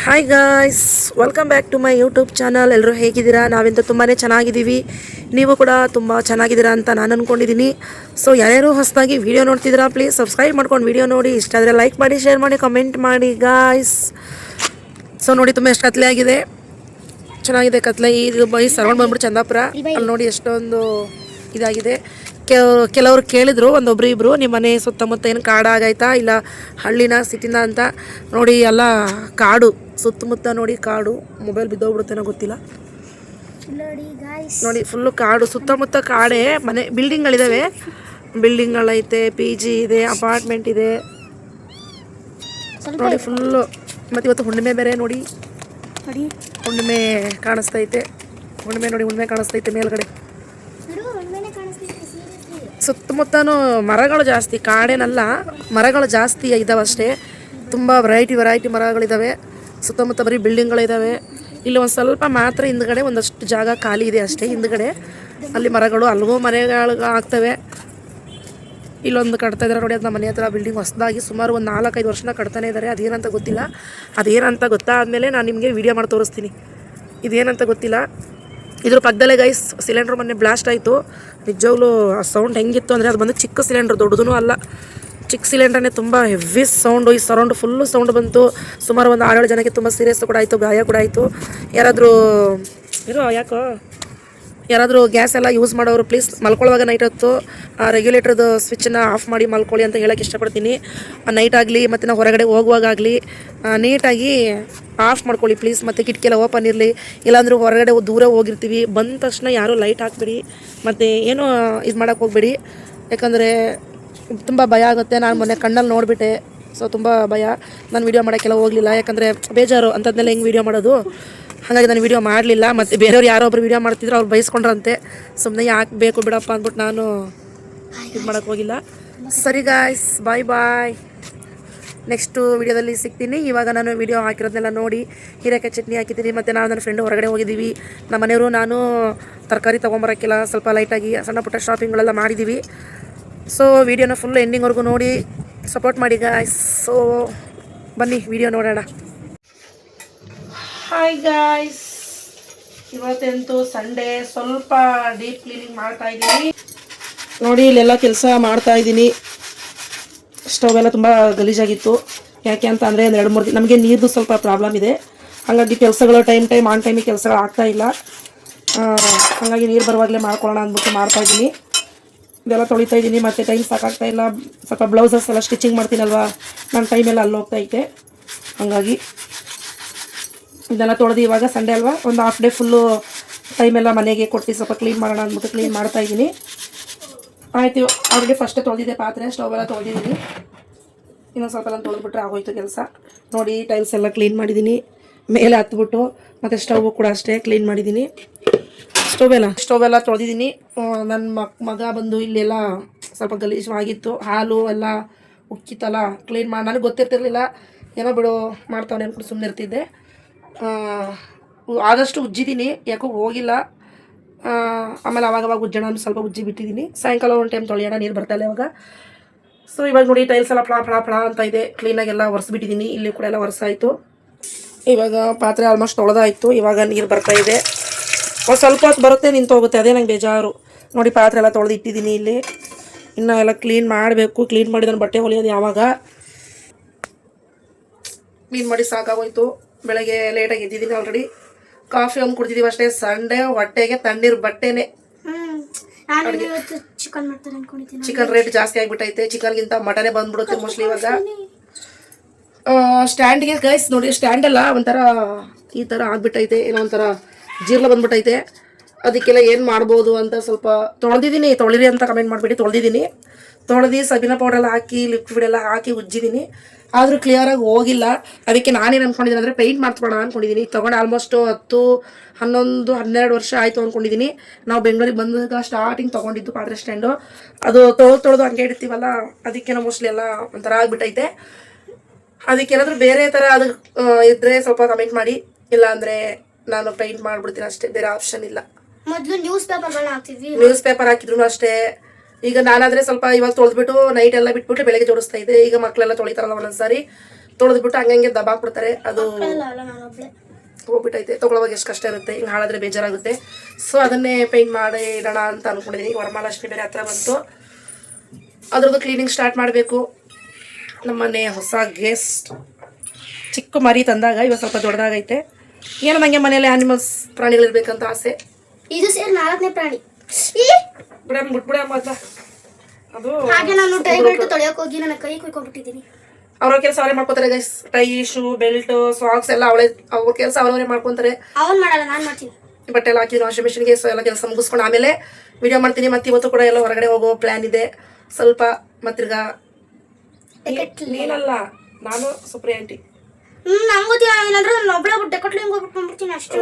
Hi guys, welcome back to my YouTube channel. ಎಲ್ಲರೂ ಹೇಗಿದ್ದೀರಾ? ನಾವಿಂತ ತುಂಬಾ ಚೆನ್ನಾಗಿದ್ದೀವಿ. ನೀವು ಕೂಡ ತುಂಬ ಚೆನ್ನಾಗಿದ್ದೀರಾ ಅಂತ ನಾನು ಅಂದ್ಕೊಂಡಿದ್ದೀನಿ. ಸೊ ಯಾರ್ಯಾರು ಹೊಸದಾಗಿ ವೀಡಿಯೋ ನೋಡ್ತಿದ್ದೀರಾ, ಪ್ಲೀಸ್ ಸಬ್ಸ್ಕ್ರೈಬ್ ಮಾಡ್ಕೊಂಡು ವೀಡಿಯೋ ನೋಡಿ. ಇಷ್ಟ ಆದರೆ ಲೈಕ್ ಮಾಡಿ, ಶೇರ್ ಮಾಡಿ, ಕಮೆಂಟ್ ಮಾಡಿ ಗಾಯ್ಸ್. ಸೊ ನೋಡಿ, ತುಂಬ ಎಷ್ಟು ಕತ್ಲೆ ಆಗಿದೆ, ಚೆನ್ನಾಗಿದೆ ಕತ್ಲೆ. ಇದು ಬೈ ಸರೌಂಡ್ ಬಂದ್ಬಿಟ್ಟು ಚಂದಾಪುರ. ಅಲ್ಲಿ ನೋಡಿ ಎಷ್ಟೊಂದು ಇದಾಗಿದೆ. ಕೆಲವರು ಕೇಳಿದ್ರು, ಒಂದೊಬ್ರು ಇಬ್ಬರು, ನಿಮ್ಮ ಮನೆ ಸುತ್ತಮುತ್ತ ಏನು ಕಾಡಾಗೈತಾ ಇಲ್ಲ ಹಳ್ಳಿನ ಸಿಟಿನ ಅಂತ. ನೋಡಿ ಎಲ್ಲ ಕಾಡು, ಸುತ್ತಮುತ್ತ ನೋಡಿ ಕಾಡು. ಮೊಬೈಲ್ ಬಿದ್ದೋಗ್ಬಿಡುತ್ತೇನೋ ಗೊತ್ತಿಲ್ಲ. ನೋಡಿ ಫುಲ್ಲು ಕಾಡು, ಸುತ್ತಮುತ್ತ ಕಾಡೇ. ಮನೆ ಬಿಲ್ಡಿಂಗ್ಗಳಿದ್ದಾವೆ, ಬಿಲ್ಡಿಂಗ್ಗಳೈತೆ, ಪಿ ಜಿ ಇದೆ, ಅಪಾರ್ಟ್ಮೆಂಟ್ ಇದೆ ನೋಡಿ ಫುಲ್ಲು. ಮತ್ತು ಇವತ್ತು ಹುಣ್ಣಿಮೆ ಬೇರೆ ನೋಡಿ, ಹುಣ್ಣಿಮೆ ಕಾಣಿಸ್ತೈತೆ. ಹುಣ್ಣಿಮೆ ನೋಡಿ, ಹುಣ್ಣಿಮೆ ಕಾಣಿಸ್ತೈತೆ ಮೇಲ್ಗಡೆ. ಸುತ್ತಮುತ್ತನೂ ಮರಗಳು ಜಾಸ್ತಿ, ಕಾಡೇನಲ್ಲ, ಮರಗಳು ಜಾಸ್ತಿ ಇದ್ದಾವೆ ಅಷ್ಟೇ. ತುಂಬ ವೆರೈಟಿ ಮರಗಳಿದ್ದಾವೆ. ಸುತ್ತಮುತ್ತ ಬರೀ ಬಿಲ್ಡಿಂಗ್ಗಳಿದ್ದಾವೆ. ಇಲ್ಲಿ ಒಂದು ಸ್ವಲ್ಪ ಮಾತ್ರ ಹಿಂದ್ಗಡೆ ಒಂದಷ್ಟು ಜಾಗ ಖಾಲಿ ಇದೆ ಅಷ್ಟೇ. ಹಿಂದ್ಗಡೆ ಅಲ್ಲಿ ಮರಗಳು, ಅಲ್ಲಿಗೂ ಮನೆಗಳು ಆಗ್ತವೆ. ಇಲ್ಲೊಂದು ಕಟ್ತಾ ಇದ್ದಾರೆ ನೋಡಿ, ಅದನ್ನ ಮನೆ ಹತ್ರ ಬಿಲ್ಡಿಂಗ್ ಹೊಸದಾಗಿ ಸುಮಾರು ಒಂದು 4-5 ವರ್ಷನ ಕಟ್ತಾನೆ ಇದ್ದಾರೆ. ಅದೇನಂತ ಗೊತ್ತಿಲ್ಲ. ಅದೇನಂತ ಗೊತ್ತಾದಮೇಲೆ ನಾನು ನಿಮಗೆ ವೀಡಿಯೋ ಮಾಡಿ ತೋರಿಸ್ತೀನಿ. ಇದೇನಂತ ಗೊತ್ತಿಲ್ಲ. ಇದ್ರ ಪಕ್ಕದಲ್ಲೇ ಗೈಸ್ ಸಿಲಿಂಡ್ರ್ ಮೊನ್ನೆ ಬ್ಲಾಸ್ಟ್ ಆಯಿತು. ನಿಜವಾಗ್ಲೂ ಆ ಸೌಂಡ್ ಹೆಂಗಿತ್ತು ಅಂದರೆ, ಅದು ಬಂದು ಚಿಕ್ಕ ಸಿಲಿಂಡ್ರ್, ದೊಡ್ಡದೂ ಅಲ್ಲ, ಚಿಕ್ಕ ಸಿಲಿಂಡ್ರನ್ನೇ. ತುಂಬ ಹೆವಿ ಸೌಂಡು. ಈ ಸರೌಂಡ್ ಫುಲ್ಲು ಸೌಂಡ್ ಬಂತು. ಸುಮಾರು ಒಂದು 6-7 ಜನಕ್ಕೆ ತುಂಬ ಸೀರಿಯಸ್ ಕೂಡ ಆಯಿತು, ಗಾಯ ಕೂಡ ಆಯಿತು. ಯಾರಾದರೂ ಗ್ಯಾಸ್ ಎಲ್ಲ ಯೂಸ್ ಮಾಡೋರು ಪ್ಲೀಸ್ ಮಲ್ಕೊಳ್ಳುವಾಗ ನೈಟ್ ಹೊತ್ತು ರೆಗ್ಯುಲೇಟರ್ದು ಸ್ವಿಚ್ಚನ್ನ ಆಫ್ ಮಾಡಿ ಮಲ್ಕೊಳ್ಳಿ ಅಂತ ಹೇಳೋಕ್ಕೆ ಇಷ್ಟಪಡ್ತೀನಿ. ನೈಟ್ ಆಗಲಿ ಮತ್ತು ನಾವು ಹೊರಗಡೆ ಹೋಗುವಾಗಲಿ ನೀಟಾಗಿ ಆಫ್ ಮಾಡ್ಕೊಳ್ಳಿ ಪ್ಲೀಸ್. ಮತ್ತು ಕಿಟಕಿ ಎಲ್ಲ ಓಪನ್ ಇರಲಿ. ಇಲ್ಲಾಂದ್ರೆ ಹೊರಗಡೆ ದೂರ ಹೋಗಿರ್ತೀವಿ, ಬಂದ ತಕ್ಷಣ ಯಾರೂ ಲೈಟ್ ಹಾಕ್ಬೇಡಿ, ಮತ್ತು ಏನೂ ಇದು ಮಾಡೋಕ್ಕೆ ಹೋಗಬೇಡಿ. ಯಾಕಂದರೆ ತುಂಬ ಭಯ ಆಗುತ್ತೆ. ನಾನು ಮೊನ್ನೆ ಕಣ್ಣಲ್ಲಿ ನೋಡಿಬಿಟ್ಟೆ, ಸೊ ತುಂಬ ಭಯ. ನಾನು ವೀಡಿಯೋ ಮಾಡೋಕ್ಕೆಲ್ಲ ಹೋಗಲಿಲ್ಲ, ಯಾಕಂದರೆ ಬೇಜಾರು ಅಂಥದ್ನೆಲ್ಲ ಹೆಂಗೆ ವೀಡಿಯೋ ಮಾಡೋದು. ಹಾಗಾಗಿ ನಾನು ವೀಡಿಯೋ ಮಾಡಲಿಲ್ಲ. ಮತ್ತು ಬೇರೆಯವ್ರು ಯಾರೊಬ್ರು ವೀಡಿಯೋ ಮಾಡ್ತಿದ್ರು, ಅವ್ರು ಬೈಸ್ಕೊಂಡ್ರಂತೆ. ಸುಮ್ಮನೆ ಯಾಕೆ ಬೇಕು ಬಿಡಪ್ಪ ಅಂದ್ಬಿಟ್ಟು ನಾನು ಇದು ಮಾಡೋಕ್ಕೆ ಹೋಗಿಲ್ಲ. ಸರಿ ಗಾಯ್ಸ್, ಬಾಯ್ ಬಾಯ್. ನೆಕ್ಸ್ಟು ವೀಡಿಯೋದಲ್ಲಿ ಸಿಗ್ತೀನಿ. ಇವಾಗ ನಾನು ವೀಡಿಯೋ ಹಾಕಿರೋದನ್ನೆಲ್ಲ ನೋಡಿ ಹೀರೆಕಾಯಿ ಚಟ್ನಿ ಹಾಕಿದ್ದೀನಿ. ಮತ್ತು ನಾನು ನನ್ನ ಫ್ರೆಂಡು ಹೊರಗಡೆ ಹೋಗಿದ್ದೀವಿ. ನಮ್ಮ ಮನೆಯವರು ನಾನು ತರಕಾರಿ ತೊಗೊಂಬರೋಕ್ಕೆಲ್ಲ ಸ್ವಲ್ಪ ಲೈಟಾಗಿ ಸಣ್ಣ ಪುಟ್ಟ ಶಾಪಿಂಗ್ಗಳೆಲ್ಲ ಮಾಡಿದ್ದೀವಿ. ಸೊ ವೀಡಿಯೋನ ಫುಲ್ ಎಂಡಿಂಗ್ವರೆಗೂ ನೋಡಿ ಸಪೋರ್ಟ್ ಮಾಡಿ ಗಾಯ್ಸ್. ಸೊ ಬನ್ನಿ ವೀಡಿಯೋ ನೋಡೋಣ. ಹಾಯ್ ಗಾಯ್ಸ್, ಇವತ್ತಂತೂ ಸಂಡೇ. ಸ್ವಲ್ಪ ಡೀಪ್ ಕ್ಲೀನಿಂಗ್ ಮಾಡ್ತಾ ಇದ್ದೀನಿ ನೋಡಿ. ಇಲ್ಲೆಲ್ಲ ಕೆಲಸ ಮಾಡ್ತಾ ಇದ್ದೀನಿ. ಸ್ಟವ್ ಎಲ್ಲ ತುಂಬ ಗಲೀಜಾಗಿತ್ತು. ಯಾಕೆ ಅಂತ ಅಂದರೆ 2-3 ದಿನ ನಮಗೆ ನೀರ್ದು ಸ್ವಲ್ಪ ಪ್ರಾಬ್ಲಮ್ ಇದೆ. ಹಾಗಾಗಿ ಕೆಲಸಗಳು ಆನ್ ಟೈಮಿಗೆ ಕೆಲಸಗಳು ಆಗ್ತಾಯಿಲ್ಲ. ಹಾಗಾಗಿ ನೀರು ಬರುವಾಗಲೇ ಮಾಡ್ಕೊಳ್ಳೋಣ ಅಂದ್ಬಿಟ್ಟು ಮಾಡ್ತಾಯಿದ್ದೀನಿ. ಇದೆಲ್ಲ ತೊಳಿತಾ ಇದ್ದೀನಿ. ಮತ್ತು ಟೈಮ್ ಸಾಕಾಗ್ತಾಯಿಲ್ಲ. ಸ್ವಲ್ಪ ಬ್ಲೌಸಸ್ ಎಲ್ಲ ಸ್ಟಿಚಿಂಗ್ ಮಾಡ್ತೀನಲ್ವ, ನನ್ನ ಟೈಮೆಲ್ಲ ಅಲ್ಲಿ ಹೋಗ್ತಾಯಿದ್ದೆ. ಹಾಗಾಗಿ ಇದೆಲ್ಲ ತೊಳೆದು ಇವಾಗ ಸಂಡೇ ಅಲ್ವಾ, ಒಂದು ಹಾಫ್ ಡೇ ಫುಲ್ಲು ಟೈಮೆಲ್ಲ ಮನೆಗೆ ಕೊಟ್ಟು ಸ್ವಲ್ಪ ಕ್ಲೀನ್ ಮಾಡೋಣ ಅಂದ್ಬಿಟ್ಟು ಕ್ಲೀನ್ ಮಾಡ್ತಾಯಿದ್ದೀನಿ. ಆಯಿತು, ಆಲ್ರೆಡಿ ಫಸ್ಟೇ ತೊಳೆದಿದ್ದೆ ಪಾತ್ರೆ, ಸ್ಟವ್ ಎಲ್ಲ ತೊಳೆದಿದ್ದೀನಿ. ಇನ್ನೊಂದು ಸ್ವಲ್ಪ ಎಲ್ಲ ತೊಳೆದ್ಬಿಟ್ರೆ ಆಗೋಯ್ತು ಕೆಲಸ. ನೋಡಿ ಟೈಲ್ಸ್ ಎಲ್ಲ ಕ್ಲೀನ್ ಮಾಡಿದ್ದೀನಿ, ಮೇಲೆ ಹತ್ಬಿಟ್ಟು. ಮತ್ತು ಸ್ಟವ್ ಕೂಡ ಅಷ್ಟೇ ಕ್ಲೀನ್ ಮಾಡಿದ್ದೀನಿ. ಸ್ಟವ್ ಎಲ್ಲ ತೊಳೆದಿದ್ದೀನಿ. ನನ್ನ ಮಗ ಬಂದು ಇಲ್ಲೆಲ್ಲ ಸ್ವಲ್ಪ ಗಲೀಜಾಗಿತ್ತು, ಹಾಲು ಎಲ್ಲ ಉಕ್ಕಿತ್ತಲ್ಲ, ಕ್ಲೀನ್ ಮಾಡಿ ನನಗೆ ಗೊತ್ತಿರ್ತಿರ್ಲಿಲ್ಲ. ಏನೋ ಬಿಡು ಮಾಡ್ತಾವನೆ ಅಂದ್ಬಿಟ್ಟು ಸುಮ್ಮನೆ ಇರ್ತಿದ್ದೆ. ಆದಷ್ಟು ಉಜ್ಜಿದ್ದೀನಿ, ಯಾಕೋ ಹೋಗಿಲ್ಲ. ಆಮೇಲೆ ಅವಾಗವಾಗ ಉಜ್ಜೋಣ ಅಂತ ಸ್ವಲ್ಪ ಉಜ್ಜಿ ಬಿಟ್ಟಿದ್ದೀನಿ. ಸಾಯಂಕಾಲ ಒಂದು ಟೈಮ್ ತೊಳೆಯೋಣ, ನೀರು ಬರ್ತಾಯಿಲ್ಲ ಇವಾಗ. ಸೊ ಇವಾಗ ನೋಡಿ ಟೈಲ್ಸ್ ಎಲ್ಲ ಫಳ ಅಂತ ಇದೆ. ಕ್ಲೀನಾಗೆಲ್ಲ ಒರೆಸ್ಬಿಟ್ಟಿದ್ದೀನಿ. ಇಲ್ಲಿ ಕೂಡ ಎಲ್ಲ ಒರೆಸಾಯಿತು. ಇವಾಗ ಪಾತ್ರೆ ಆಲ್ಮೋಸ್ಟ್ ತೊಳೆದಾಯಿತು. ಇವಾಗ ನೀರು ಬರ್ತಾಯಿದೆ. ಒಂದು ಸ್ವಲ್ಪ ಹೊತ್ತು ಬರುತ್ತೆ, ನಿಂತು ಹೋಗುತ್ತೆ. ಅದೇ ನಂಗೆ ಬೇಜಾರು. ನೋಡಿ ಪಾತ್ರೆ ಎಲ್ಲ ತೊಳೆದು ಇಟ್ಟಿದ್ದೀನಿ. ಇಲ್ಲಿ ಇನ್ನು ಎಲ್ಲ ಕ್ಲೀನ್ ಮಾಡಬೇಕು. ಕ್ಲೀನ್ ಮಾಡಿ ನಾನು ಬಟ್ಟೆ ಹೊಲಿಯೋದು ಯಾವಾಗ. ಕ್ಲೀನ್ ಮಾಡಿ ಸಾಕಾಗೋಯ್ತು. ಬೆಳಗ್ಗೆ ಲೇಟಾಗಿ ಎದ್ದಿದ್ದೀನಿ. ಆಲ್ರೆಡಿ ಕಾಫಿ ಒಂದು ಕುಡ್ದಿದ್ದೀವಿ ಅಷ್ಟೇ. ಸಂಡೇ ಹೊಟ್ಟೆಗೆ ತಣ್ಣೀರು ಬಟ್ಟೆನೇ. ಚಿಕನ್ ರೇಟ್ ಜಾಸ್ತಿ ಆಗಿಬಿಟ್ಟೈತೆ. ಚಿಕನ್ಗಿಂತ ಮಟನೇ ಬಂದ್ಬಿಡುತ್ತೆ ಮೋಸ್ಟ್ಲಿ ಇವಾಗ. ಸ್ಟ್ಯಾಂಡ್ಗೆ ಗೈಸ್ ನೋಡಿ, ಸ್ಟ್ಯಾಂಡೆಲ್ಲ ಒಂಥರ ಈ ಥರ ಆಗಿಬಿಟ್ಟೈತೆ, ಏನೋ ಒಂಥರ ಜೀರ್ಣ ಬಂದ್ಬಿಟ್ಟೈತೆ. ಅದಕ್ಕೆಲ್ಲ ಏನು ಮಾಡ್ಬೋದು ಅಂತ ಸ್ವಲ್ಪ ತೊಳೆದಿದ್ದೀನಿ. ತೊಳಿರಿ ಅಂತ ಕಮೆಂಟ್ ಮಾಡಿಬಿಟ್ಟು ತೊಳೆದಿದ್ದೀನಿ. ತೊಳೆದು ಸಬೀನಾ ಪೌಡ್ರೆಲ್ಲ ಹಾಕಿ, ಲಿಕ್ವಿಡ್ ಎಲ್ಲ ಹಾಕಿ ಉಜ್ಜಿದ್ದೀನಿ. ಆದರೂ ಕ್ಲಿಯರಾಗಿ ಹೋಗಿಲ್ಲ. ಅದಕ್ಕೆ ನಾನೇನು ಅಂದ್ಕೊಂಡಿದ್ದೀನಿ ಅಂದರೆ ಪೇಂಟ್ ಮಾಡ್ಸ್ಬೋಣ ಅಂದ್ಕೊಂಡಿದ್ದೀನಿ. ತೊಗೊಂಡು ಆಲ್ಮೋಸ್ಟ್ 10, 11, 12 ವರ್ಷ ಆಯಿತು ಅಂದ್ಕೊಂಡಿದ್ದೀನಿ. ನಾವು ಬೆಂಗಳೂರಿಗೆ ಬಂದಾಗ ಸ್ಟಾರ್ಟಿಂಗ್ ತೊಗೊಂಡಿದ್ದು ಪಾತ್ರೆ ಸ್ಟ್ಯಾಂಡು. ಅದು ತೊಳೆದು ಹಂಗೆ ಇಡ್ತೀವಲ್ಲ, ಅದಕ್ಕೇನೋ ಮೋಸ್ಟ್ಲಿ ಎಲ್ಲ ಒಂಥರ ಆಗಿಬಿಟ್ಟೈತೆ. ಅದಕ್ಕೇನಾದರೂ ಬೇರೆ ಥರ ಅದು ಇದ್ದರೆ ಸ್ವಲ್ಪ ಕಮೆಂಟ್ ಮಾಡಿ. ಇಲ್ಲ ಅಂದರೆ ನಾನು ಪೇಂಟ್ ಮಾಡಿಬಿಡ್ತೀನಿ ಅಷ್ಟೇ, ಬೇರೆ ಆಪ್ಷನ್ ಇಲ್ಲ. ಮೊದಲು ನ್ಯೂಸ್ ಪೇಪರ್ ಹಾಕಿದ್ರು ಅಷ್ಟೇ. ಈಗ ನಾನಾದರೆ ಸ್ವಲ್ಪ ಇವಾಗ ತೊಳೆದ್ಬಿಟ್ಟು ನೈಟ್ ಎಲ್ಲ ಬಿಟ್ಬಿಟ್ಟು ಬೆಳಗ್ಗೆ ಜೋಡಿಸ್ತಾ ಇದ್ದೆ. ಈಗ ಮಕ್ಕಳೆಲ್ಲ ತೊಳಿತಾರಲ್ಲ ಒಂದೊಂದ್ಸಾರಿ, ತೊಳೆದ್ಬಿಟ್ಟು ಹಂಗಂಗೆ ದಬಾಕ್ಬಿಡ್ತಾರೆ. ಅದು ಹೋಗ್ಬಿಟ್ಟೈತೆ, ತೊಗೊಳೋವಾಗ ಎಷ್ಟು ಕಷ್ಟ ಇರುತ್ತೆ, ಹಿಂಗೆ ಹಾಳಾದ್ರೆ ಬೇಜಾರಾಗುತ್ತೆ. ಸೊ ಅದನ್ನೇ ಪೇಂಟ್ ಮಾಡಿ ಇಡೋಣ ಅಂತ ಅಂದ್ಕೊಂಡಿದ್ದೀನಿ. ವರಮಹಾಲಕ್ಷ್ಮಿ ಬೇರೆ ಹತ್ರ ಬಂತು, ಅದ್ರದ್ದು ಕ್ಲೀನಿಂಗ್ ಸ್ಟಾರ್ಟ್ ಮಾಡಬೇಕು. ನಮ್ಮನೆ ಹೊಸ ಗೆಸ್ಟ್ ಚಿಕ್ಕ ಮರಿ ತಂದಾಗ ಇವಾಗ ಸ್ವಲ್ಪ ದೊಡ್ಡದಾಗೈತೆ. ಏನೋ ನನಗೆ ಮನೆಯಲ್ಲಿ ಆನಿಮಲ್ಸ್ ಪ್ರಾಣಿಗಳಿರ್ಬೇಕಂತ ಆಸೆ. ಇದು ಸೇರಿ 4ನೇ ಪ್ರಾಣಿ. ಬಿಟ್ಬಿಡಮ್ಮ ಅಂತ ಅದು ಹಾಗೆ ನಾನು ಟೈ ಬೆಲ್ಟ್ ತೊಳೆಯೋಕೆ ಹೋಗಿ ನನ್ನ ಕೈ ಕುಯ್ಕೊಂಡ್ಬಿಟ್ಟಿದ್ದೀನಿ. ಅವ್ರ ಕೆಲಸ ಅವರೇ ಮಾಡ್ಕೋತಾರೆ guys. Tie, shoe, belt, socks ಎಲ್ಲ ಅವ್ರ ಕೆಲಸ ಅವರವರೇ ಮಾಡ್ಕೊತಾರೆ. ಅವನ್ ಮಾಡಲ್ಲ, ನಾನು ಮಾಡ್ತೀನಿ. ಬಟ್ಟೆ ಎಲ್ಲ ಹಾಕಿದ್ರು ವಾಷಿಂಗ್ ಮಿಷಿನ್ಗೆ. ಸೊ ಎಲ್ಲ ಕೆಲಸ ಮುಗಿಸ್ಕೊಂಡು ಆಮೇಲೆ ವಿಡಿಯೋ ಮಾಡ್ತೀನಿ. ಮತ್ತು ಇವತ್ತು ಕೂಡ ಎಲ್ಲ ಹೊರಗಡೆ ಹೋಗೋ ಪ್ಲ್ಯಾನ್ ಇದೆ ಸ್ವಲ್ಪ. ಮತ್ತಿರ್ಗ ನೀನಲ್ಲ, ನಾನು ಸುಪ್ರಿಯ ಆಂಟಿ. ಇಲ್ಲಾಂದ್ರೆ ನಾನು ಒಬ್ಬಳೆ ಡೆಕೋಟ್ಲಿಂಗ್ ಹೋಗ್ಬಿಟ್ಬಿಡ್ತೀನಿ ಅಷ್ಟೇ.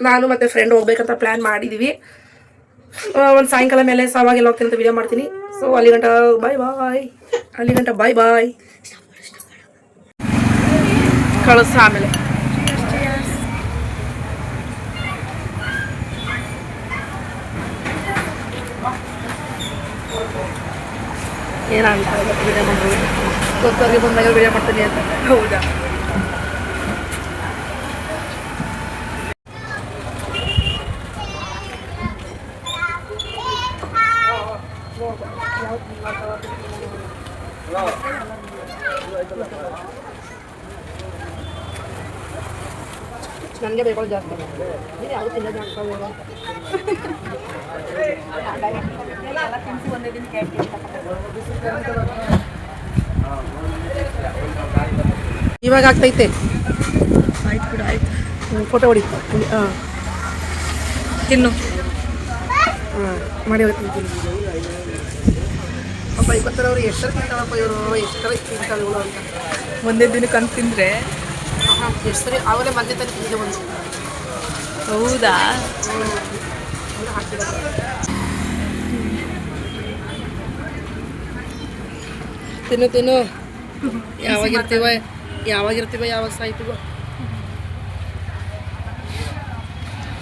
ನಾನು ಮತ್ತೆ ಫ್ರೆಂಡ್ ಹೋಗ್ಬೇಕಂತ ಪ್ಲ್ಯಾನ್ ಮಾಡಿದ್ದೀವಿ. ಒಂದು ಸಾಯಂಕಾಲ ಮೇಲೆ ಸಾವಾಗೆಲ್ಲ ಹೋಗ್ತೀನಿ ಅಂತ ವಿಡಿಯೋ ಮಾಡ್ತೀನಿ. ಸೊ ಅಲ್ಲಿ ಗಂಟ ಬಾಯ್ ಬಾಯ್ ಕಳಿಸ. ಆಮೇಲೆ ಏನಂತ ವಿಡಿಯೋ ಮಾಡೋದು ಗೊತ್ತಾಗಿ ಬಂದಾಗ ವಿಡಿಯೋ ಮಾಡ್ತೀನಿ ಅಂತ. ಹೌದಾ, ನನಗೆ ಬೇಕು ಜಾಸ್ತಿ. ನೀನು ಯಾವುದು ತಿನ್ನೋದು ಅನ್ಕೋಬೋದು. ಇವಾಗ ಆಗ್ತೈತೆ. ಆಯ್ತು ಬಿಡು, ಆಯ್ತು. ಫೋಟೋ ಹೊಡಿ. ಹಾಂ ತಿನ್ನು. ಹಾಂ ಮಾಡಿ ತಿಂತೀನಿ. ಅಪ್ಪ ಇವತ್ತರವ್ರು ಎಷ್ಟರ ತಿಂತಾಳಪ್ಪ ಇವರು, ಎಷ್ಟರ ತಿಂತಾಳೆ ಇವಳು ಅಂತ. ಒಂದೇ ದಿನಕ್ಕೆ ಅಂತ ತಿಂದರೆ ಎಷ್ಟು ಸರಿ ಅವರೇ ಮಧ್ಯೆ ತನಕ ತಿಂದೆ ಒಂದು. ಹೌದಾ? ತಿನ್ನು ತಿನ್ನು. ಯಾವಾಗಿರ್ತೀವ ಯಾವಾಗ ಸಾಯ್ತೀವೋ.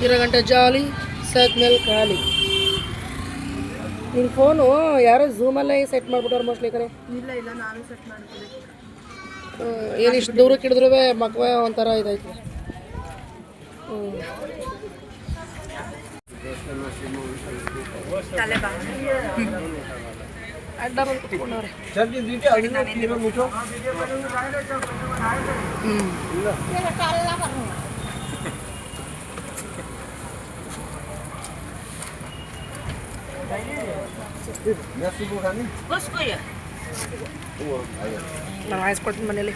ಇರೋ ಗಂಟೆ ಜಾಲಿ, ಸಾದ್ಮೇಲೆ ಖಾಲಿ. ನಿನ್ನ ಫೋನು ಯಾರೋ ಝೂಮಲ್ಲೇ ಸೆಟ್ ಮಾಡಿಬಿಟ್ಟವ್ರು ಮೋಸ್ಟ್ಲಿ ಕರೆ. ಇಲ್ಲ ನಾನು ಸೆಟ್ ಮಾಡ್ತೀನಿ. ಏನು ಇಷ್ಟು ದೂರಕ್ಕೆ ಹಿಡಿದ್ರೂ ಮಕ್ವ ಒಂಥರ ಇದಾಯ್ತು. ಅಡ್ಡ ಬಂದು ಕುತ್ಕೊಂಡವ್ರೆ. ನಾನು ಹಾಯಿಸ್ಕೊಡ್ತೀನಿ ಮನೇಲಿ.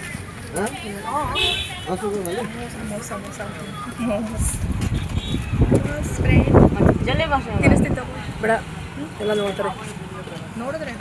ಬೇಡ, ಎಲ್ಲ ನೋಡ್ತಾರೆ. ನೋಡಿದ್ರೆ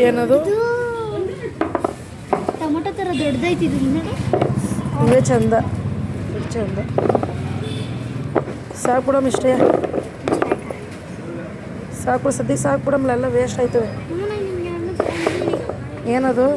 ಏನದು? ಟೊಮೊಟೊ ಥರ ದೊಡ್ಡದೈತಿ ಇದು. ಇವೇ ಚಂದ, ಚಂದ. ಸಾಕು ಬಿಡಮ್, ಇಷ್ಟೇ ಸಾಕು. ಸದ್ಯಕ್ಕೆ ಸಾಕು ಬಿಡಮ್ಲ, ಎಲ್ಲ ವೇಸ್ಟ್ ಆಯ್ತವೆ. ಏನದು?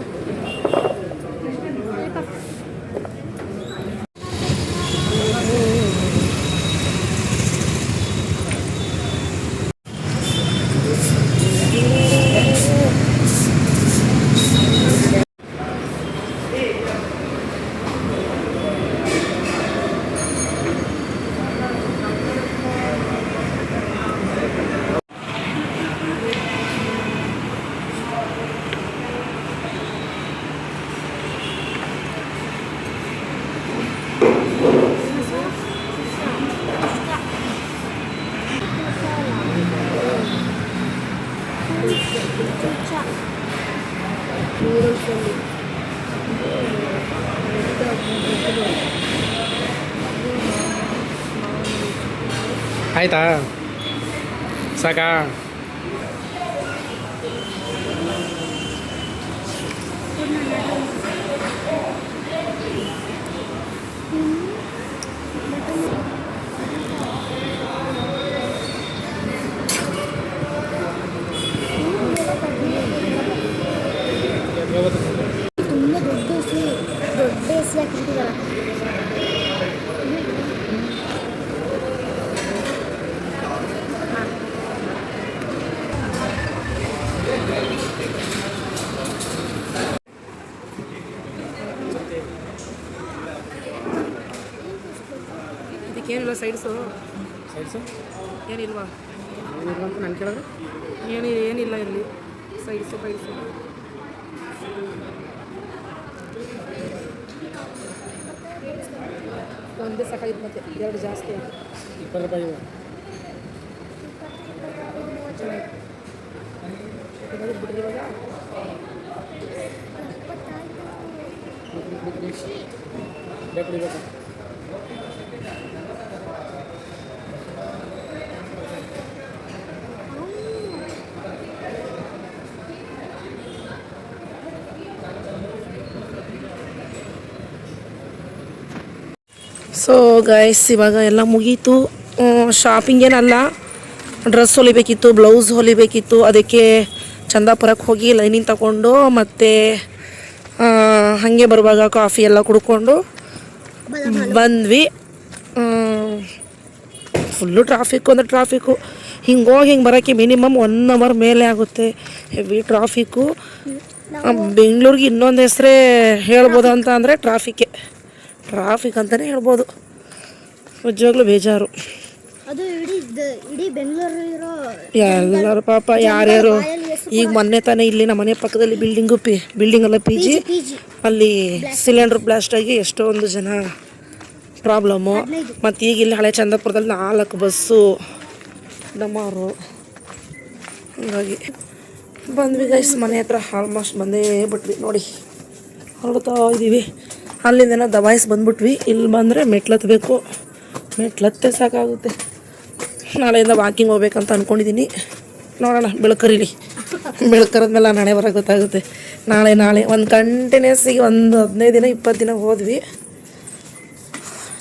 ಆಯ್ತಾ ಸಾಕಾ? ತುಂಬ ದೊಡ್ಡ ಹೆಸರು ಹಾಕಿಬಿಟ್ಟಿದ್ದಾರ. ಇದಕ್ಕೇನಿಲ್ಲ ಸೈಡ್ಸು ಏನಿಲ್ವಾ? ಅಂತ ನಾನು ಕೇಳಿದ್ರೆ ಏನಿಲ್ಲ ಇಲ್ಲಿ ಸೈಡ್ಸು ಒಂದೇ ಸಾಕಾಗಿತ್ತು, ಮತ್ತೆ ಎರಡು ಜಾಸ್ತಿ ಆಯಿತು. 20 ರೂಪಾಯಿ ಬಿಡ್ರಿ ಇವಾಗ. ಬೇಕು. ಸೊ ಗೈಸ್, ಇವಾಗ ಎಲ್ಲ ಮುಗೀತು. ಶಾಪಿಂಗ್ ಏನಲ್ಲ, ಡ್ರೆಸ್ ಹೊಲಿಬೇಕಿತ್ತು, ಬ್ಲೌಸ್ ಹೊಲಿಬೇಕಿತ್ತು. ಅದಕ್ಕೆ ಚಂದಾಪುರಕ್ಕೆ ಹೋಗಿ ಲೈನಿಂಗ್ ತಗೊಂಡು ಮತ್ತು ಹಾಗೆ ಬರುವಾಗ ಕಾಫಿ ಎಲ್ಲ ಕುಡ್ಕೊಂಡು ಬಂದ್ವಿ. Full traffic. ಹಿಂಗೆ ಬರೋಕ್ಕೆ ಮಿನಿಮಮ್ 1 ಅವರ್ ಮೇಲೆ ಆಗುತ್ತೆ. Heavy traffic. ಬೆಂಗಳೂರಿಗೆ ಇನ್ನೊಂದು ಹೆಸರೇ ಹೇಳ್ಬೋದು ಅಂತ ಅಂದರೆ ಟ್ರಾಫಿಕ್ ಅಂತಲೇ ಹೇಳ್ಬೋದು. ನಿಜವಾಗ್ಲೂ ಬೇಜಾರು. ಅದು ಇಡೀ ಬೆಂಗಳೂರಿರೋ ಎಲ್ಲರೂ ಪಾಪ ಯಾರ್ಯಾರು. ಈಗ ಮೊನ್ನೆ ತಾನೇ ಇಲ್ಲಿ ನಮ್ಮ ಮನೆ ಪಕ್ಕದಲ್ಲಿ ಬಿಲ್ಡಿಂಗ್ ಅಲ್ಲ ಪಿ ಜಿ, ಅಲ್ಲಿ ಸಿಲಿಂಡ್ರ್ ಬ್ಲಾಸ್ಟ್ ಆಗಿ ಎಷ್ಟೊಂದು ಜನ ಪ್ರಾಬ್ಲಮ್ಮು. ಮತ್ತು ಈಗ ಇಲ್ಲಿ ಹಳೆ ಚಂದಾಪುರದಲ್ಲಿ 4 ಬಸ್ಸು ಡಮಾರು. ಹಾಗಾಗಿ ಬಂದ್ವಿ ಗೈಸ್, ಮನೆ ಹತ್ರ ಆಲ್ಮೋಸ್ಟ್ ಬಂದೇ ಬಿಟ್ವಿ. ನೋಡಿ ಹೊರಡ್ತಾ ಇದ್ದೀವಿ. ಅಲ್ಲಿಂದ ದಬಾಯಿಸಿ ಬಂದ್ಬಿಟ್ವಿ. ಇಲ್ಲಿ ಬಂದರೆ ಮೆಟ್ಲತ್ತೆ ಸಾಕಾಗುತ್ತೆ. ನಾಳೆಯಿಂದ ವಾಕಿಂಗ್ ಹೋಗ್ಬೇಕಂತ ಅಂದ್ಕೊಂಡಿದ್ದೀನಿ. ನೋಡೋಣ, ಬೆಳಕರಿದ್ಮೇಲೆ ನಾಳೆ ಬರೋಕ್ಕೆ ಗೊತ್ತಾಗುತ್ತೆ. ನಾಳೆ ಒಂದು ಕಂಟಿನ್ಯೂಸಿಗೆ ಒಂದು 15 ದಿನ 20 ದಿನ ಹೋದ್ವಿ.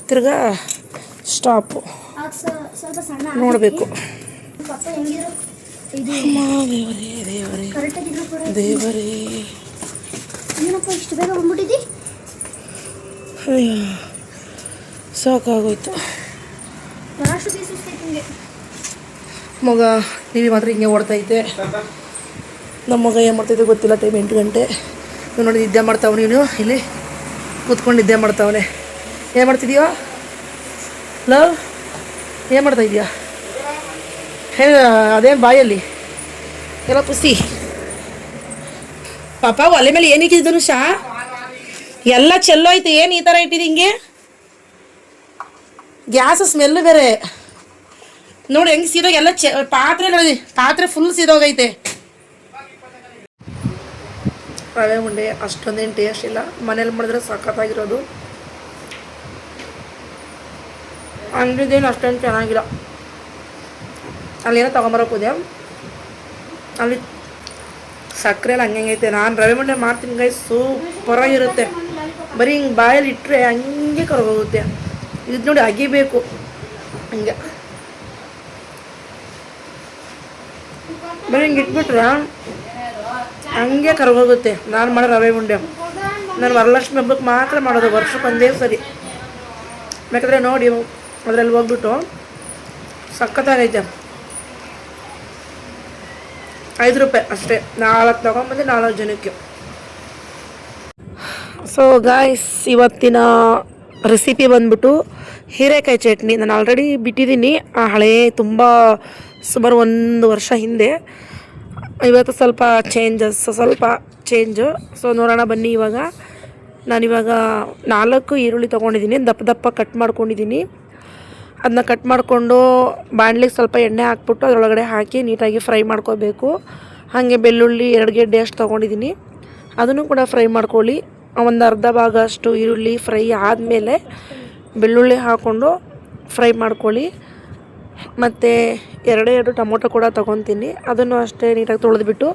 ತಿರ್ಗಾ ಸ್ಟಾಪು ನೋಡಬೇಕು. ದೇವರೇ ಇಷ್ಟು ಬೇಗ ಬಂದ್ಬಿಟ್ಟಿದ್ದಿ? ಅಯ್ಯೋ ಸಾಕಾಗೋಯ್ತು. ಮಗ ಟಿ ವಿ ಮಾತ್ರ ಹಿಂಗೆ ಓಡ್ತೈತೆ. ನಮ್ಮ ಮಗ ಏನು ಮಾಡ್ತೈತೆ ಗೊತ್ತಿಲ್ಲ. ಟೈಮ್ 8 ಗಂಟೆ. ನೀವು ನೋಡಿ ನಿದ್ದೆ ಮಾಡ್ತಾವನು. ಇವನು ಇಲ್ಲಿ ಕೂತ್ಕೊಂಡು ನಿದ್ದೆ ಮಾಡ್ತಾವನೆ. ಏನು ಮಾಡ್ತಿದ್ದೀಯೋ ಲವ್? ಏನು ಮಾಡ್ತಾಯಿದ್ಯಾ? ಹೇಳ, ಅದೇನು ಬಾಯಲ್ಲಿ ಎಲ್ಲ ಪುಸಿ. ಪಾಪ ಒಲೆ ಮೇಲೆ ಏನು ಇಕ್ಕಿದ್ದು ಶಾ? ಎಲ್ಲ ಚೆಲ್ಲೋಯ್ತು. ಏನು ಈ ಥರ ಇಟ್ಟಿದ್ದು ಹಿಂಗೆ? ಗ್ಯಾಸ್ ಸ್ಮೆಲ್ಲು ಬೇರೆ ನೋಡಿ ಹೆಂಗೆ ಸೀದೋಗಿ. ಎಲ್ಲ ಪಾತ್ರೆ ಫುಲ್ ಸೀದೋಗೈತೆ. ರವೆ ಉಂಡೆ ಅಷ್ಟೊಂದೇನು ಟೇಸ್ಟ್ ಇಲ್ಲ. ಮನೇಲಿ ಮಾಡಿದ್ರೆ ಸಖತ್ತಾಗಿರೋದು. ಅಂಗಡಿದೇನು ಅಷ್ಟೊಂದು ಚೆನ್ನಾಗಿಲ್ಲ. ಅಲ್ಲೇನೋ ತೊಗೊಂಬರೋಕೆ ಹೋದೆ, ಅಲ್ಲಿ ಸಕ್ಕರೆ ಎಲ್ಲ ಹಂಗೈತೆ. ನಾನು ರವೆ ಉಂಡೆ ಮಾಡ್ತೀನಿ ಗೈ, ಸೂಪರಾಗಿರುತ್ತೆ. ಬರೀ ಹಿಂಗೆ ಬಾಯಲ್ಲಿ ಇಟ್ಟರೆ ಹಂಗೆ ಕರ್ಗೋಗುತ್ತೆ. ಇದು ನೋಡಿ ಅಗಿಬೇಕು ಹಂಗೆ. ಬರೀ ಹಿಂಗೆ ಇಟ್ಬಿಟ್ರೆ ಹಂಗೆ ಕರ್ಗೋಗುತ್ತೆ. ನಾನು ಮಾಡೋ ರವೆ ಉಂಡೆ ನಾನು ವರಲಕ್ಷ್ಮಿ ಹಬ್ಬಕ್ಕೆ ಮಾತ್ರ ಮಾಡೋದು, ವರ್ಷಕ್ಕೆ ಒಂದೇ ಸರಿ. ಬೇಕಾದ್ರೆ ನೋಡಿ ಅದರಲ್ಲಿ ಹೋಗ್ಬಿಟ್ಟು ಸಖತ್ತಾಗೈತೆ. 5 ರೂಪಾಯಿ ಅಷ್ಟೇ. 4 ತೊಗೊಂಬಂದು 4 ಜನಕ್ಕೆ. ಸೊ ಗಾಯ್ಸ್, ಇವತ್ತಿನ ರೆಸಿಪಿ ಬಂದ್ಬಿಟ್ಟು ಹೀರೆಕಾಯಿ ಚಟ್ನಿ. ನಾನು ಆಲ್ರೆಡಿ ಬಿಟ್ಟಿದ್ದೀನಿ, ಹಳೆ ತುಂಬ ಸುಮಾರು 1 ವರ್ಷ ಹಿಂದೆ. ಇವತ್ತು ಸ್ವಲ್ಪ ಚೇಂಜು. ಸೊ ನೋಡೋಣ ಬನ್ನಿ. ಇವಾಗ ನಾನಿವಾಗ 4 ಈರುಳ್ಳಿ ತೊಗೊಂಡಿದ್ದೀನಿ, ದಪ್ಪ ಕಟ್ ಮಾಡ್ಕೊಂಡಿದ್ದೀನಿ. ಅದನ್ನ ಕಟ್ ಮಾಡಿಕೊಂಡು ಬಾಣಲಿಗೆ ಸ್ವಲ್ಪ ಎಣ್ಣೆ ಹಾಕ್ಬಿಟ್ಟು ಅದರೊಳಗಡೆ ಹಾಕಿ ನೀಟಾಗಿ ಫ್ರೈ ಮಾಡ್ಕೋಬೇಕು. ಹಾಗೆ ಬೆಳ್ಳುಳ್ಳಿ 2 ಗೆಡ್ಡೆ ಅಷ್ಟು ತೊಗೊಂಡಿದ್ದೀನಿ, ಅದನ್ನು ಕೂಡ ಫ್ರೈ ಮಾಡ್ಕೊಳ್ಳಿ. ಒಂದು ಅರ್ಧ ಭಾಗ ಅಷ್ಟು ಈರುಳ್ಳಿ ಫ್ರೈ ಆದಮೇಲೆ ಬೆಳ್ಳುಳ್ಳಿ ಹಾಕ್ಕೊಂಡು ಫ್ರೈ ಮಾಡ್ಕೊಳ್ಳಿ. ಮತ್ತು ಎರಡು ಟೊಮೊಟೊ ಕೂಡ ತೊಗೊತೀನಿ. ಅದನ್ನು ಅಷ್ಟೇ ನೀಟಾಗಿ ತೊಳೆದ್ಬಿಟ್ಟು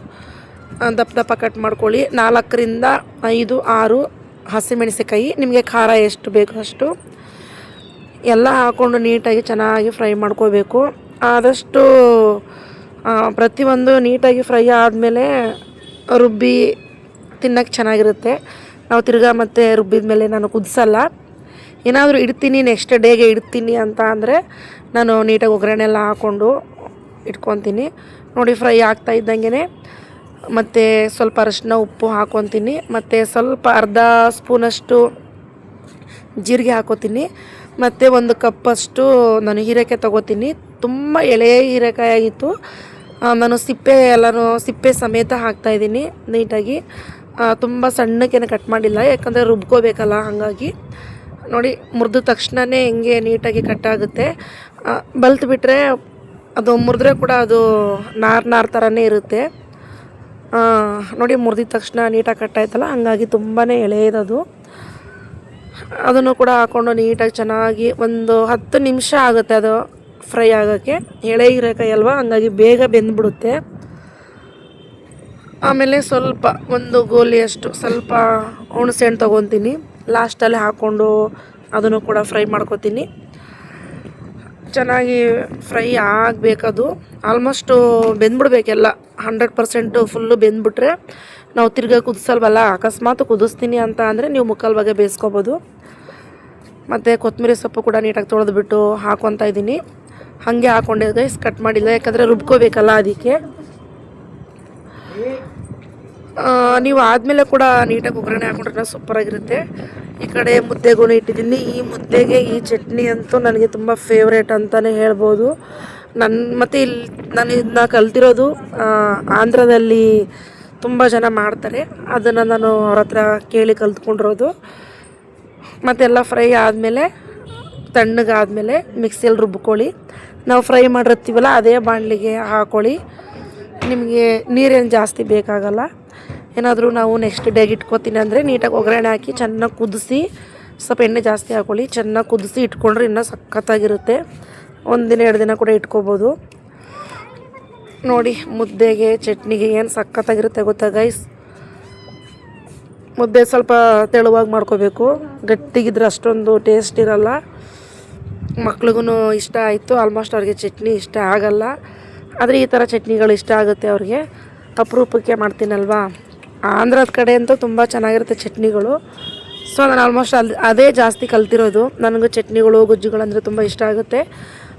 ದಪ್ಪ ದಪ್ಪ ಕಟ್ ಮಾಡ್ಕೊಳ್ಳಿ. 4ರಿಂದ 5 6 ಹಸಿಮೆಣಸಿಕಾಯಿ, ನಿಮಗೆ ಖಾರ ಎಷ್ಟು ಬೇಕೋ ಅಷ್ಟು ಎಲ್ಲ ಹಾಕ್ಕೊಂಡು ನೀಟಾಗಿ ಚೆನ್ನಾಗಿ ಫ್ರೈ ಮಾಡ್ಕೋಬೇಕು. ಆದಷ್ಟು ಪ್ರತಿಯೊಂದು ನೀಟಾಗಿ ಫ್ರೈ ಆದಮೇಲೆ ರುಬ್ಬಿ ತಿನ್ನೋಕ್ಕೆ ಚೆನ್ನಾಗಿರುತ್ತೆ. ನಾವು ತಿರ್ಗಾ ಮತ್ತೆ ರುಬ್ಬಿದ ಮೇಲೆ ನಾನು ಕುದಿಸಲ್ಲ. ಏನಾದರೂ ಇಡ್ತೀನಿ ನೆಕ್ಸ್ಟ್ ಡೇಗೆ ಇಡ್ತೀನಿ ಅಂತ ಅಂದರೆ ನಾನು ನೀಟಾಗಿ ಒಗ್ಗರಣೆ ಎಲ್ಲ ಹಾಕ್ಕೊಂಡು ಇಟ್ಕೊತೀನಿ. ನೋಡಿ ಫ್ರೈ ಆಗ್ತಾ ಇದ್ದಂಗೆ ಮತ್ತು ಸ್ವಲ್ಪ ಅರಿಶಿನ ಉಪ್ಪು ಹಾಕ್ಕೊತೀನಿ. ಮತ್ತು ಸ್ವಲ್ಪ ಅರ್ಧ ಸ್ಪೂನಷ್ಟು ಜೀರಿಗೆ ಹಾಕೋತೀನಿ. ಮತ್ತು 1 ಕಪ್ಪಷ್ಟು ನಾನು ಹೀರೆಕಾಯಿ ತೊಗೋತೀನಿ. ತುಂಬ ಎಳೆಯ ಹೀರೆಕಾಯಿ ಆಗಿತ್ತು. ನಾನು ಸಿಪ್ಪೆ ಸಮೇತ ಹಾಕ್ತಾಯಿದ್ದೀನಿ ನೀಟಾಗಿ. ತುಂಬ ಸಣ್ಣಕ್ಕೇನೆ ಕಟ್ ಮಾಡಿಲ್ಲ, ಯಾಕಂದರೆ ರುಬ್ಕೋಬೇಕಲ್ಲ, ಹಾಗಾಗಿ ನೋಡಿ ಮುರಿದ ತಕ್ಷಣವೇ ಹೆಂಗೆ ನೀಟಾಗಿ ಕಟ್ಟಾಗುತ್ತೆ. ಬಲ್ತು ಬಿಟ್ಟರೆ ಅದು ಮುರಿದ್ರೆ ಕೂಡ ಅದು ನಾರು ಥರನೇ ಇರುತ್ತೆ. ನೋಡಿ ಮುರಿದ ತಕ್ಷಣ ನೀಟಾಗಿ ಕಟ್ಟಾಯ್ತಲ್ಲ, ಹಾಗಾಗಿ ತುಂಬಾ ಎಳೆಯದದು. ಅದನ್ನು ಕೂಡ ಹಾಕ್ಕೊಂಡು ನೀಟಾಗಿ ಚೆನ್ನಾಗಿ ಒಂದು 10 ನಿಮಿಷ ಆಗುತ್ತೆ ಅದು ಫ್ರೈ ಆಗೋಕ್ಕೆ. ಎಳೆ ಹೀರೆಕಾಯಿ ಅಲ್ವಾ, ಹಂಗಾಗಿ ಬೇಗ ಬೆಂದ್ಬಿಡುತ್ತೆ. ಆಮೇಲೆ ಸ್ವಲ್ಪ 1 ಗೋಲಿಯಷ್ಟು ಸ್ವಲ್ಪ ಹುಣಸೆಹಣ್ಣು ತೊಗೊತೀನಿ. ಲಾಸ್ಟಲ್ಲಿ ಹಾಕ್ಕೊಂಡು ಅದನ್ನು ಕೂಡ ಫ್ರೈ ಮಾಡ್ಕೊತೀನಿ. ಚೆನ್ನಾಗಿ ಫ್ರೈ ಆಗಬೇಕದು. ಆಲ್ಮೋಸ್ಟು ಬೆಂದ್ಬಿಡ್ಬೇಕೆಲ್ಲ, 100% ಫುಲ್ಲು ಬೆಂದ್ಬಿಟ್ರೆ ನಾವು ತಿರ್ಗಾ ಕುದಿಸಲ್ವಲ್ಲ. ಅಕಸ್ಮಾತ್ ಕುದಿಸ್ತೀನಿ ಅಂತ ಅಂದರೆ ನೀವು ಮುಕ್ಕಾಲು ಭಾಗ ಬೇಯಿಸ್ಕೊಬೋದು. ಮತ್ತು ಕೊತ್ತಂಬರಿ ಸೊಪ್ಪು ಕೂಡ ನೀಟಾಗಿ ತೊಳೆದ್ಬಿಟ್ಟು ಹಾಕ್ಕೊತಾ ಇದ್ದೀನಿ. ಹಾಗೆ ಹಾಕ್ಕೊಂಡೆ ಗೈಸ್, ಕಟ್ ಮಾಡಿಲ್ಲ, ಯಾಕಂದರೆ ರುಬ್ಕೋಬೇಕಲ್ಲ ಅದಕ್ಕೆ. ನೀವು ಆದಮೇಲೆ ಕೂಡ ನೀಟಾಗಿ ಒಗ್ಗರಣೆ ಹಾಕ್ಕೊಂಡ್ರೆ ಸೂಪರಾಗಿರುತ್ತೆ. ಈ ಕಡೆ ಮುದ್ದೆಗೂ ಇಟ್ಟಿದ್ದೀನಿ. ಈ ಮುದ್ದೆಗೆ ಈ ಚಟ್ನಿ ಅಂತೂ ನನಗೆ ತುಂಬ ಫೇವ್ರೇಟ್ ಅಂತಲೇ ಹೇಳ್ಬೋದು. ಮತ್ತು ನಾನು ಇದನ್ನ ಕಲ್ತಿರೋದು ಆಂಧ್ರದಲ್ಲಿ ತುಂಬ ಜನ ಮಾಡ್ತಾರೆ, ಅದನ್ನು ನಾನು ಅವ್ರ ಹತ್ರ ಕೇಳಿ ಕಲ್ತ್ಕೊಂಡಿರೋದು. ಮತ್ತೆಲ್ಲ ಫ್ರೈ ಆದಮೇಲೆ ತಣ್ಣಗಾದಮೇಲೆ ಮಿಕ್ಸಿಯಲ್ಲಿ ರುಬ್ಕೊಳ್ಳಿ. ನಾವು ಫ್ರೈ ಮಾಡಿರ್ತೀವಲ್ಲ ಅದೇ ಬಾಣಲಿಗೆ ಹಾಕ್ಕೊಳ್ಳಿ. ನಿಮಗೆ ನೀರೇನು ಜಾಸ್ತಿ ಬೇಕಾಗಲ್ಲ. ಏನಾದರೂ ನಾವು ನೆಕ್ಸ್ಟ್ ಡೇಗೆ ಇಟ್ಕೊತೀನಿ ಅಂದರೆ ನೀಟಾಗಿ ಒಗ್ಗರಣೆ ಹಾಕಿ ಚೆನ್ನಾಗಿ ಕುದಿಸಿ, ಸ್ವಲ್ಪ ಎಣ್ಣೆ ಜಾಸ್ತಿ ಹಾಕ್ಕೊಳ್ಳಿ, ಚೆನ್ನಾಗಿ ಕುದಿಸಿ ಇಟ್ಕೊಂಡ್ರೆ ಇನ್ನೂ ಸಖತ್ತಾಗಿರುತ್ತೆ. 1 ದಿನ 2 ದಿನ ಕೂಡ ಇಟ್ಕೋಬೋದು. ನೋಡಿ ಮುದ್ದೆಗೆ ಚಟ್ನಿಗೆ ಏನು ಸಖತ್ತಾಗಿರುತ್ತೆ ಗೊತ್ತಾ ಗೈಸ್. ಮುದ್ದೆ ಸ್ವಲ್ಪ ತೆಳುವಾಗಿ ಮಾಡ್ಕೋಬೇಕು, ಗಟ್ಟಿಗಿದ್ರೆ ಅಷ್ಟೊಂದು ಟೇಸ್ಟ್ ಇರಲ್ಲ. ಮಕ್ಳಿಗೂ ಇಷ್ಟ ಆಯಿತು. ಆಲ್ಮೋಸ್ಟ್ ಅವ್ರಿಗೆ ಚಟ್ನಿ ಇಷ್ಟ ಆಗಲ್ಲ, ಆದರೆ ಈ ಥರ ಚಟ್ನಿಗಳು ಇಷ್ಟ ಆಗುತ್ತೆ ಅವ್ರಿಗೆ. ಅಪರೂಪಕ್ಕೆ ಮಾಡ್ತೀನಲ್ವಾ. ಆಂಧ್ರದ ಕಡೆ ಅಂತೂ ತುಂಬ ಚೆನ್ನಾಗಿರುತ್ತೆ ಚಟ್ನಿಗಳು. ಸೊ ನಾನು ಆಲ್ಮೋಸ್ಟ್ ಅದೇ ಜಾಸ್ತಿ ಕಲ್ತಿರೋದು. ನನಗೂ ಚಟ್ನಿಗಳು ಗೊಜ್ಜುಗಳು ಅಂದರೆ ತುಂಬ ಇಷ್ಟ ಆಗುತ್ತೆ.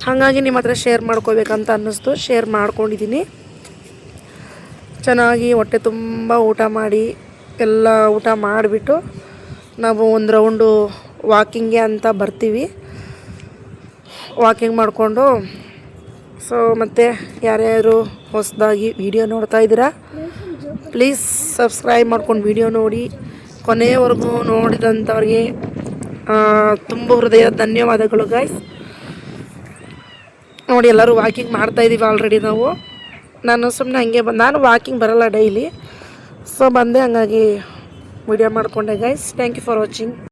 ಹಾಗಾಗಿ ನಿಮ್ಮ ಹತ್ರ ಶೇರ್ ಮಾಡ್ಕೋಬೇಕಂತ ಅನ್ನಿಸ್ತು, ಶೇರ್ ಮಾಡ್ಕೊಂಡಿದ್ದೀನಿ. ಚೆನ್ನಾಗಿ ಹೊಟ್ಟೆ ತುಂಬ ಊಟ ಮಾಡಿ ಎಲ್ಲ ಊಟ ಮಾಡಿಬಿಟ್ಟು ನಾವು 1 ರೌಂಡು ವಾಕಿಂಗ್ಗೆ ಅಂತ ಬರ್ತೀವಿ. ವಾಕಿಂಗ್ ಮಾಡಿಕೊಂಡು ಮತ್ತು ಯಾರ್ಯಾರು ಹೊಸದಾಗಿ ವಿಡಿಯೋ ನೋಡ್ತಾ ಇದ್ದೀರಾ ಪ್ಲೀಸ್ ಸಬ್ಸ್ಕ್ರೈಬ್ ಮಾಡ್ಕೊಂಡು ವಿಡಿಯೋ ನೋಡಿ. ಕೊನೆಯವರೆಗೂ ನೋಡಿದಂಥವ್ರಿಗೆ ತುಂಬ ಹೃದಯ ಧನ್ಯವಾದಗಳು ಗೈಸ್. ನೋಡಿ ಎಲ್ಲರೂ ವಾಕಿಂಗ್ ಮಾಡ್ತಾಯಿದ್ದೀವಿ ಆಲ್ರೆಡಿ ನಾವು. ನಾನು ಸುಮ್ಮನೆ ಹಂಗೆ ನಾನು ವಾಕಿಂಗ್ ಬರಲ್ಲ ಡೈಲಿ, ಸೊ ಬಂದೆ, ಹಂಗಾಗಿ ವಿಡಿಯೋ ಮಾಡಿಕೊಂಡೆ guys. Thank you for watching.